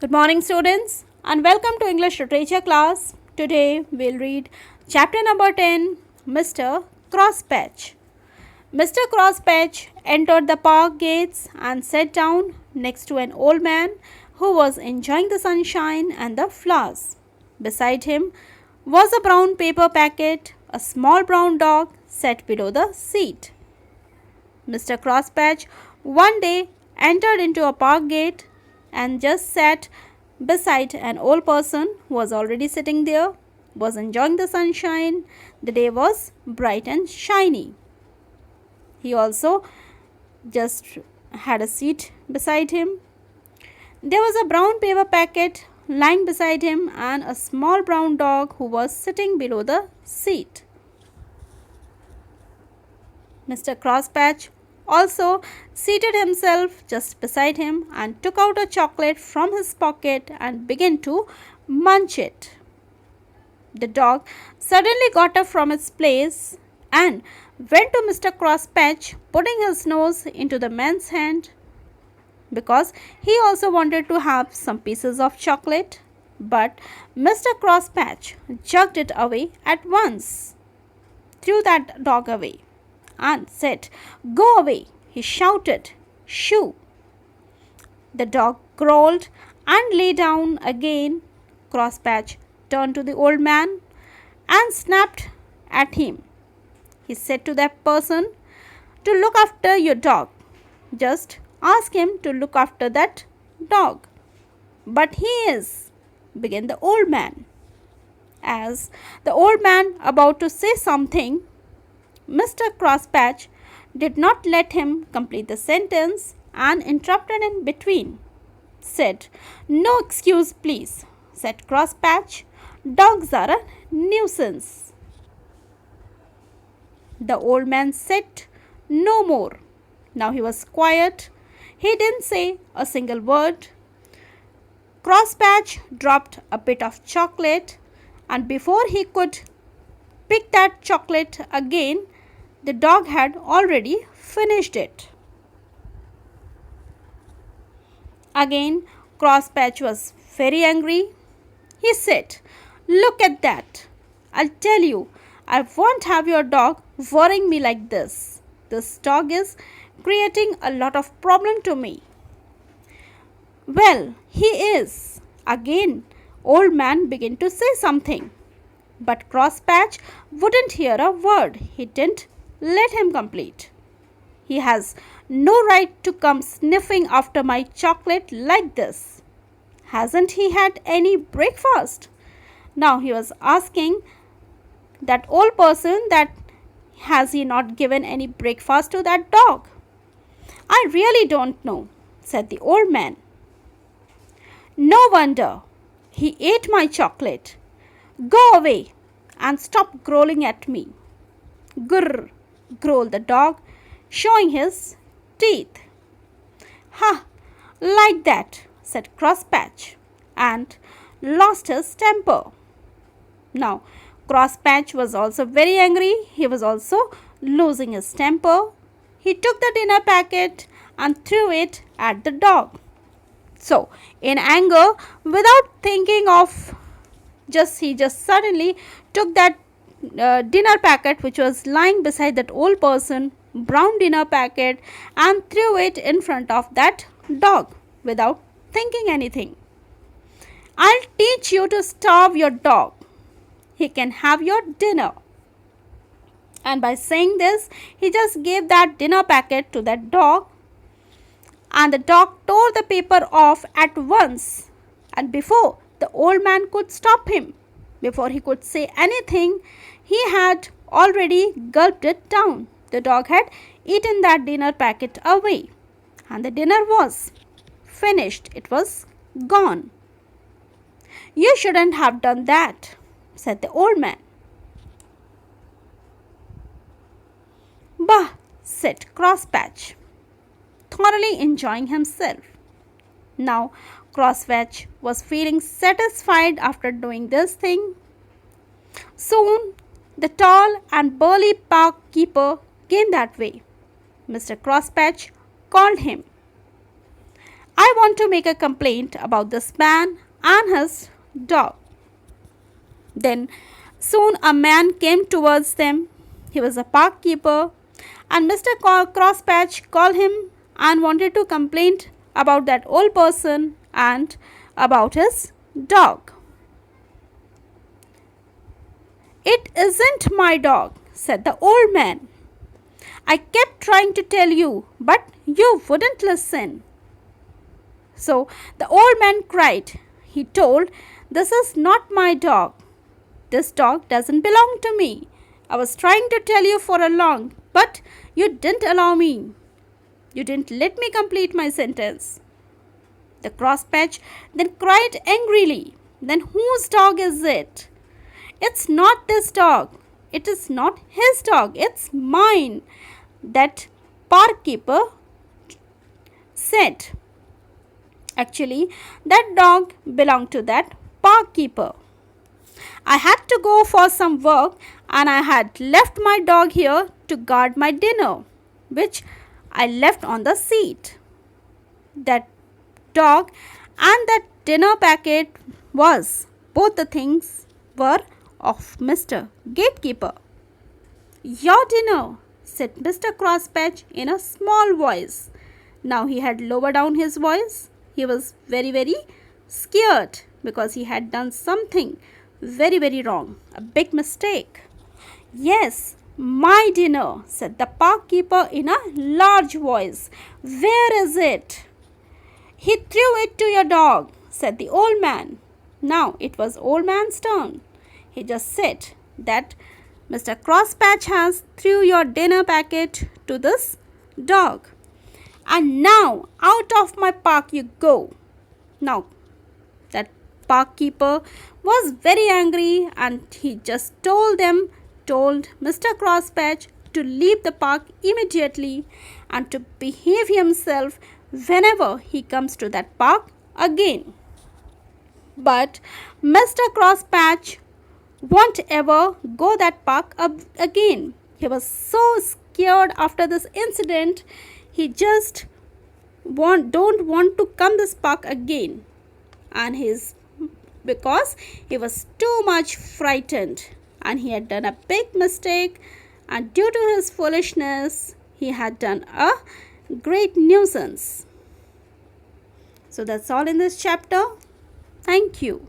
Good morning, students, and welcome to English Literature class. Today we'll read chapter number 10, Mr. Crosspatch. Mr. Crosspatch entered the park gates and sat down next to an old man who was enjoying the sunshine and the flowers. Beside him was a brown paper packet. A small brown dog sat below the seat. Mr. Crosspatch one day entered into a park gate and just sat beside an old person who was already sitting there, was enjoying the sunshine. The day was bright and shiny. He also just had a seat beside him. There was a brown paper packet lying beside him and a small brown dog who was sitting below the seat. Mr. Crosspatch also seated himself just beside him and took out a chocolate from his pocket and began to munch it. The dog suddenly got up from its place and went to Mr. Crosspatch, putting his nose into the man's hand because he also wanted to have some pieces of chocolate. But Mr. Crosspatch jerked it away at once, threw that dog away, and said, "Go away," he shouted. "Shoo!" The dog growled and lay down again. Crosspatch turned to the old man and snapped at him. He said to that person, "To look after your dog. Just ask him to look after that dog." "But he is," began the old man. As the old man about to say something, Mr. Crosspatch did not let him complete the sentence and interrupted in between. Said, "No excuse, please," said Crosspatch. "Dogs are a nuisance." The old man said no more. Now he was quiet. He didn't say a single word. Crosspatch dropped a bit of chocolate, and before he could pick that chocolate again, the dog had already finished it. Again, Crosspatch was very angry. He said, "Look at that. I'll tell you, I won't have your dog worrying me like this. This dog is creating a lot of problem to me." "Well, he is." Again, old man began to say something. But Crosspatch wouldn't hear a word. He didn't let him complete. "He has no right to come sniffing after my chocolate like this. Hasn't he had any breakfast?" Now he was asking that old person that has he not given any breakfast to that dog. "I really don't know," said the old man. "No wonder. He ate my chocolate. Go away and stop growling at me." "Grr," growled the dog, showing his teeth. "Ha! Like that," said Crosspatch, and lost his temper. Now, Crosspatch was also very angry. He was also losing his temper. He took the dinner packet and threw it at the dog. So, in anger, without thinking of he just suddenly took that dinner packet which was lying beside that old person, brown dinner packet, and threw it in front of that dog without thinking anything. "I'll teach you to starve your dog. He can have your dinner." And by saying this, he just gave that dinner packet to that dog, and the dog tore the paper off at once. And before the old man could stop him, before he could say anything, he had already gulped it down. The dog had eaten that dinner packet away, and the dinner was finished. It was gone. "You shouldn't have done that," said the old man. "Bah," said Crosspatch, thoroughly enjoying himself. Now, Crosspatch was feeling satisfied after doing this thing. Soon, the tall and burly park keeper came that way. Mr. Crosspatch called him. I want to make a complaint about this man and his dog. Then soon a man came towards them. He was a park keeper, and Mr. Crosspatch called him and wanted to complain about that old person and about his dog. "It isn't my dog," said the old man. "I kept trying to tell you, but you wouldn't listen." So the old man cried. He told, "This is not my dog. This dog doesn't belong to me. I was trying to tell you for a long, but you didn't allow me. You didn't let me complete my sentence." The Crosspatch then cried angrily, "Then whose dog is it?" "It's not this dog. It is not his dog. It's mine," that park keeper said. Actually, that dog belonged to that park keeper. "I had to go for some work and I had left my dog here to guard my dinner, which I left on the seat." That dog and that dinner packet both the things were of Mr. Gatekeeper. "Your dinner," said Mr. Crosspatch in a small voice. Now he had lowered down his voice. He was very, very scared because he had done something very, very wrong, a big mistake. "Yes, my dinner," said the park keeper in a large voice. "Where is it?" "He threw it to your dog," said the old man. Now it was old man's turn. He just said that Mr. Crosspatch has threw your dinner packet to this dog. "And now out of my park you go." Now that park keeper was very angry and he just told Mr. Crosspatch to leave the park immediately and to behave himself whenever he comes to that park again. But Mr. Crosspatch won't ever go that park again. He was so scared after this incident. He just don't want to come this park again, and because he was too much frightened and he had done a big mistake, and due to his foolishness he had done a great nuisance. So that's all in this chapter. Thank you.